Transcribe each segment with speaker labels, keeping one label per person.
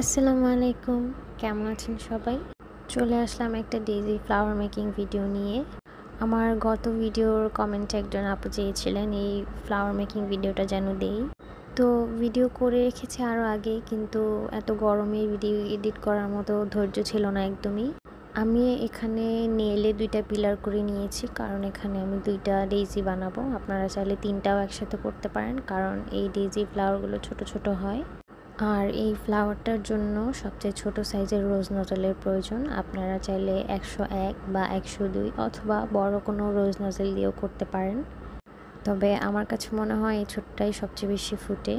Speaker 1: আসসালামু আলাইকুম। কেমন আছেন সবাই? চলে আসলাম একটা ডেইজি ফ্লাওয়ার মেকিং ভিডিও নিয়ে। আমার গত ভিডিওর কমেন্টে একজন আপু চেয়েছিলেন এই ফ্লাওয়ার মেকিং ভিডিওটা যেন দেই। তো ভিডিও করে রেখেছি আরও আগে, কিন্তু এত গরমে ভিডিও এডিট করার মতো ধৈর্য ছিল না একদমই। আমি এখানে নেইলে ২টা পিলার করে নিয়েছি, কারণ এখানে আমি ২টা ডেইজি বানাবো। আপনারা চাইলে ৩টাও একসাথে করতে পারেন, কারণ এই ডেইজি ফ্লাওয়ারগুলো ছোট ছোট হয়। আর এই ফ্লাওয়ারটার জন্য সবচেয়ে ছোট সাইজের রোজ নজলের প্রয়োজন। আপনারা চাইলে ১০১ বা ১০২ অথবা বড় কোনো রোজ নজল দিয়েও করতে পারেন, তবে আমার কাছে মনে হয় এই ছোটটাই সবচেয়ে বেশি ফুটে।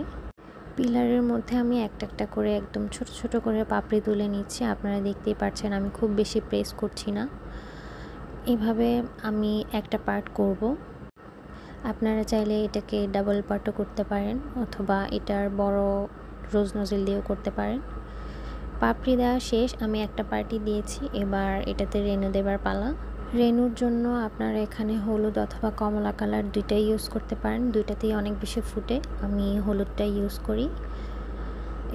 Speaker 1: পিলারের মধ্যে আমি একটা একটা করে একদম ছোট ছোট করে পাপড়ি তুলে নিচ্ছি। আপনারা দেখতেই পাচ্ছেন আমি খুব বেশি প্রেস করছি না, এভাবে আমি একটা পার্ট করব। আপনারা চাইলে এটাকে ডাবল পার্টও করতে পারেন, অথবা এটার বড় রোজ নজল দিয়েও করতে পারেন। পাপড়ি দেওয়া শেষ, আমি একটা পার্টি দিয়েছি, এবার এটাতে রেনু দেবার পালা। রেনুর জন্য আপনারা এখানে হলুদ অথবা কমলা কালার দুইটাই ইউজ করতে পারেন, দুইটাতেই অনেক বেশি ফুটে। আমি হলুদটাই ইউজ করি।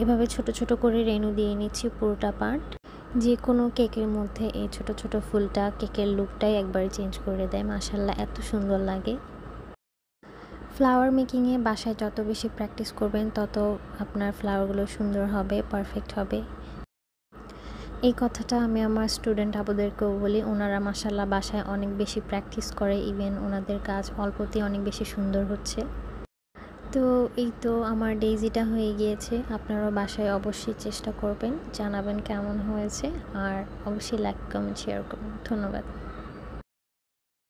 Speaker 1: এভাবে ছোট ছোট করে রেনু দিয়ে নিচ্ছি পুরোটা পার্ট। যে কোনো কেকের মধ্যে এই ছোট ছোট ফুলটা কেকের লুকটাই একবার চেঞ্জ করে দেয়, মাশাআল্লাহ এত সুন্দর লাগে। ফ্লাওয়ার মেকিংয়ে বাসায় যত বেশি প্র্যাকটিস করবেন তত আপনার ফ্লাওয়ারগুলো সুন্দর হবে, পারফেক্ট হবে। এই কথাটা আমি আমার স্টুডেন্ট আপুদেরকেও বলি, ওনারা মাশাআল্লাহ বাসায় অনেক বেশি প্র্যাকটিস করে, ইভেন ওনাদের কাজ অল্পতেই অনেক বেশি সুন্দর হচ্ছে। তো এই তো আমার ডেইজিটা হয়ে গিয়েছে। আপনারাও বাসায় অবশ্যই চেষ্টা করবেন, জানাবেন কেমন হয়েছে, আর অবশ্যই লাইক কমেন্ট শেয়ার করুন। ধন্যবাদ।